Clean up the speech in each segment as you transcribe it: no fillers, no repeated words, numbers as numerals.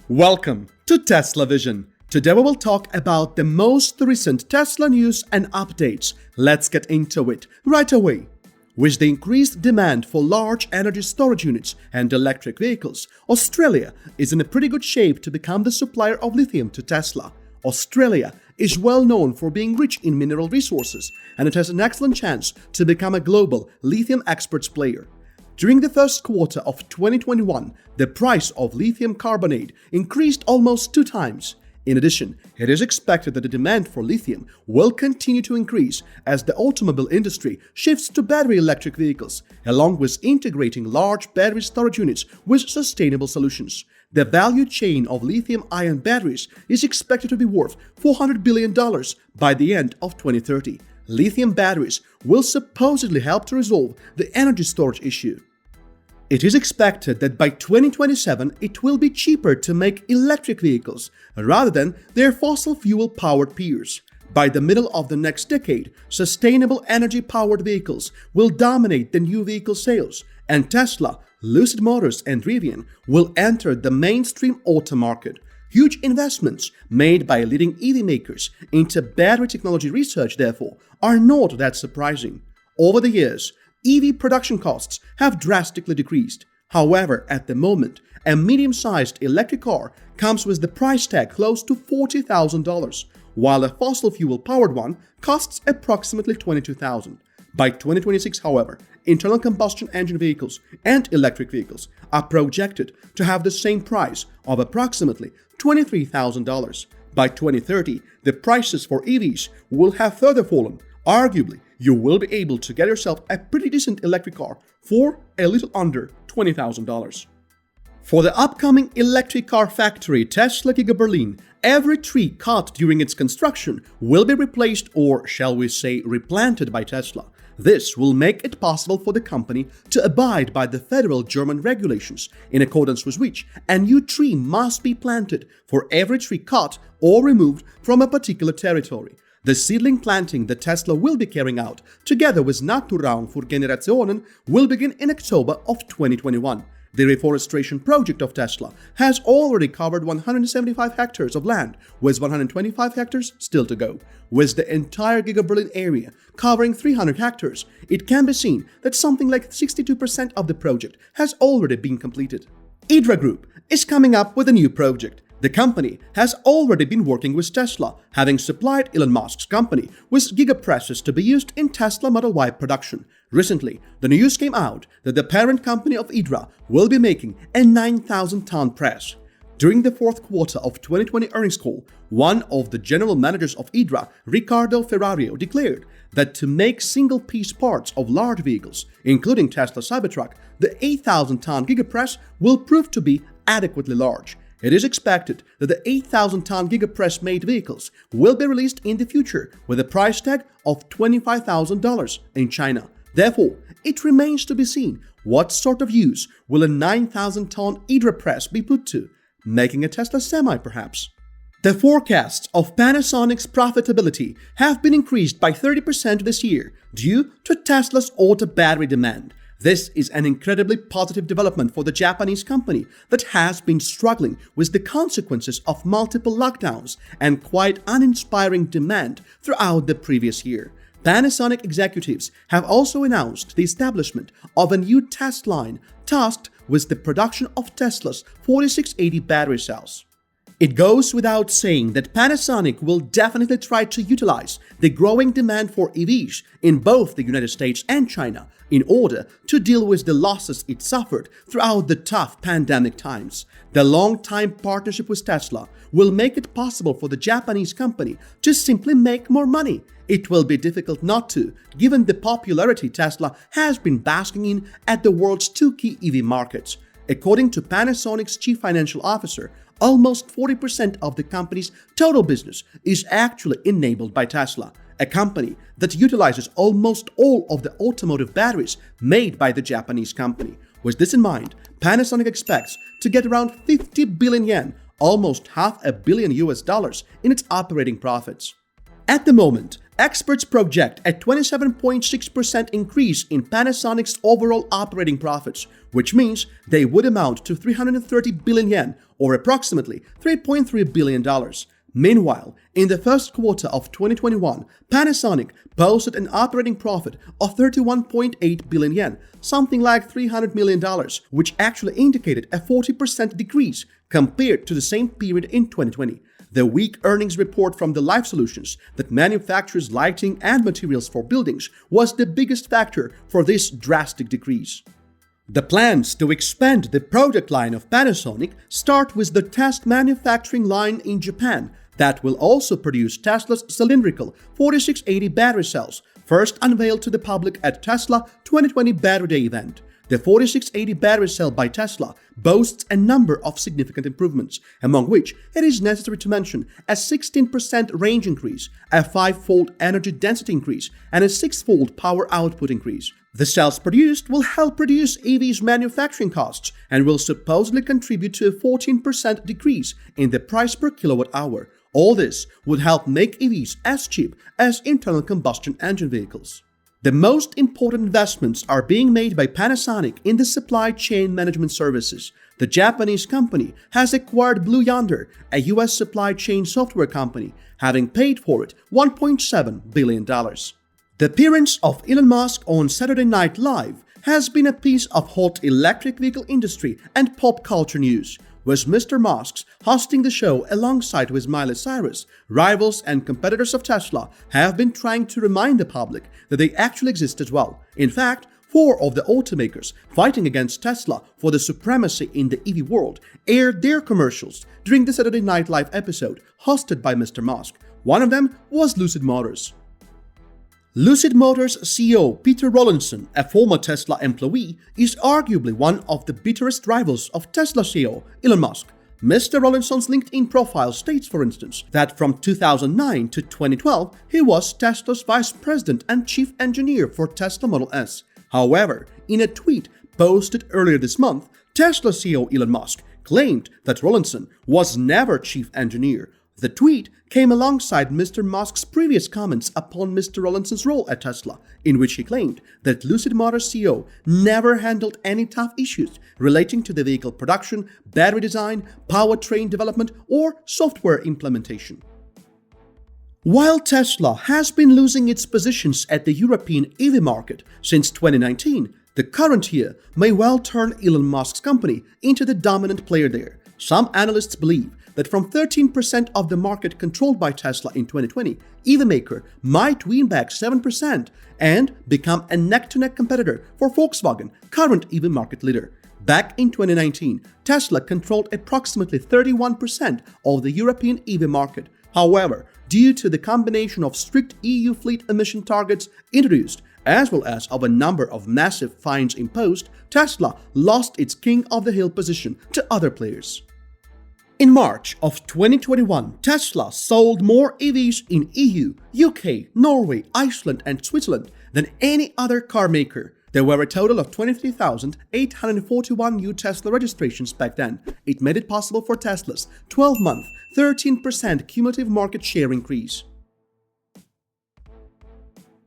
Welcome to Tesla Vision. Today we will talk about the most recent Tesla news and updates. Let's get into it right away. With the increased demand for large energy storage units and electric vehicles, Australia is in a pretty good shape to become the supplier of lithium to Tesla. Australia is well known for being rich in mineral resources, and it has an excellent chance to become a global lithium exports player. During the first quarter of 2021, the price of lithium carbonate increased almost 2 times. In addition, it is expected that the demand for lithium will continue to increase as the automobile industry shifts to battery electric vehicles, along with integrating large battery storage units with sustainable solutions. The value chain of lithium-ion batteries is expected to be worth $400 billion by the end of 2030. Lithium batteries will supposedly help to resolve the energy storage issue. It is expected that by 2027, it will be cheaper to make electric vehicles rather than their fossil fuel-powered peers. By the middle of the next decade, sustainable energy-powered vehicles will dominate the new vehicle sales, and Tesla, Lucid Motors, and Rivian will enter the mainstream auto market. Huge investments made by leading EV makers into battery technology research, therefore, are not that surprising. Over the years, EV production costs have drastically decreased. However, at the moment, a medium-sized electric car comes with the price tag close to $40,000, while a fossil fuel-powered one costs approximately $22,000. By 2026, however, internal combustion engine vehicles and electric vehicles are projected to have the same price of approximately $23,000. By 2030, the prices for EVs will have further fallen. Arguably, you will be able to get yourself a pretty decent electric car for a little under $20,000. For the upcoming electric car factory Tesla Giga Berlin, every tree cut during its construction will be replaced, or shall we say replanted, by Tesla. This will make it possible for the company to abide by the federal German regulations, in accordance with which a new tree must be planted for every tree cut or removed from a particular territory. The seedling planting that Tesla will be carrying out, together with Naturraum für Generationen, will begin in October of 2021. The reforestation project of Tesla has already covered 175 hectares of land, with 125 hectares still to go. With the entire Giga Berlin area covering 300 hectares, it can be seen that something like 62% of the project has already been completed. IDRA Group is coming up with a new project. The company has already been working with Tesla, having supplied Elon Musk's company with gigapresses to be used in Tesla Model Y production. Recently, the news came out that the parent company of IDRA will be making a 9,000-ton press. During the fourth quarter of 2020 earnings call, one of the general managers of IDRA, Riccardo Ferrario, declared that to make single-piece parts of large vehicles, including Tesla Cybertruck, the 8,000-ton gigapress will prove to be adequately large. It is expected that the 8,000-ton gigapress-made vehicles will be released in the future with a price tag of $25,000 in China. Therefore, it remains to be seen what sort of use will a 9,000-ton IDRA press be put to, making a Tesla Semi perhaps. The forecasts of Panasonic's profitability have been increased by 30% this year due to Tesla's auto battery demand. This is an incredibly positive development for the Japanese company that has been struggling with the consequences of multiple lockdowns and quite uninspiring demand throughout the previous year. Panasonic executives have also announced the establishment of a new test line tasked with the production of Tesla's 4680 battery cells. It goes without saying that Panasonic will definitely try to utilize the growing demand for EVs in both the United States and China in order to deal with the losses it suffered throughout the tough pandemic times. The long-time partnership with Tesla will make it possible for the Japanese company to simply make more money. It will be difficult not to, given the popularity Tesla has been basking in at the world's 2 key EV markets. According to Panasonic's chief financial officer, almost 40% of the company's total business is actually enabled by Tesla, a company that utilizes almost all of the automotive batteries made by the Japanese company. With this in mind, Panasonic expects to get around 50 billion yen, almost $500 million in its operating profits. At the moment, experts project a 27.6% increase in Panasonic's overall operating profits, which means they would amount to 330 billion yen, or approximately $3.3 billion. Meanwhile, in the first quarter of 2021, Panasonic posted an operating profit of 31.8 billion yen, something like $300 million, which actually indicated a 40% decrease compared to the same period in 2020. The weak earnings report from the Life Solutions that manufactures lighting and materials for buildings was the biggest factor for this drastic decrease. The plans to expand the product line of Panasonic start with the test manufacturing line in Japan that will also produce Tesla's cylindrical 4680 battery cells, first unveiled to the public at Tesla 2020 Battery Day event. The 4680 battery cell by Tesla boasts a number of significant improvements, among which it is necessary to mention a 16% range increase, a 5-fold energy density increase, and a 6-fold power output increase. The cells produced will help reduce EVs' manufacturing costs and will supposedly contribute to a 14% decrease in the price per kilowatt hour. All this would help make EVs as cheap as internal combustion engine vehicles. The most important investments are being made by Panasonic in the supply chain management services. The Japanese company has acquired Blue Yonder, a US supply chain software company, having paid for it $1.7 billion. The appearance of Elon Musk on Saturday Night Live has been a piece of hot electric vehicle industry and pop culture news. With Mr. Musk hosting the show alongside with Miley Cyrus, rivals and competitors of Tesla have been trying to remind the public that they actually exist as well. In fact, 4 of the automakers fighting against Tesla for the supremacy in the EV world aired their commercials during the Saturday Night Live episode hosted by Mr. Musk. One of them was Lucid Motors. Lucid Motors CEO Peter Rawlinson, a former Tesla employee, is arguably one of the bitterest rivals of Tesla CEO Elon Musk. Mr. Rawlinson's LinkedIn profile states, for instance, that from 2009 to 2012, he was Tesla's vice president and chief engineer for Tesla Model S. However, in a tweet posted earlier this month, Tesla CEO Elon Musk claimed that Rawlinson was never chief engineer. The tweet came alongside Mr. Musk's previous comments upon Mr. Rawlinson's role at Tesla, in which he claimed that Lucid Motors CEO never handled any tough issues relating to the vehicle production, battery design, powertrain development, or software implementation. While Tesla has been losing its positions at the European EV market since 2019, the current year may well turn Elon Musk's company into the dominant player there. Some analysts believe that from 13% of the market controlled by Tesla in 2020, EV maker might win back 7% and become a neck-to-neck competitor for Volkswagen, current EV market leader. Back in 2019, Tesla controlled approximately 31% of the European EV market. However, due to the combination of strict EU fleet emission targets introduced, as well as of a number of massive fines imposed, Tesla lost its king of the hill position to other players. In March of 2021, Tesla sold more EVs in EU, UK, Norway, Iceland, and Switzerland than any other car maker. There were a total of 23,841 new Tesla registrations back then. It made it possible for Tesla's 12-month, 13% cumulative market share increase.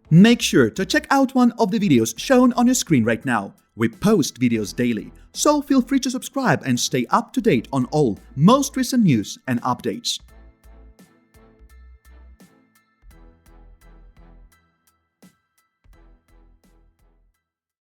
Make sure to check out one of the videos shown on your screen right now. We post videos daily, so feel free to subscribe and stay up to date on all most recent news and updates.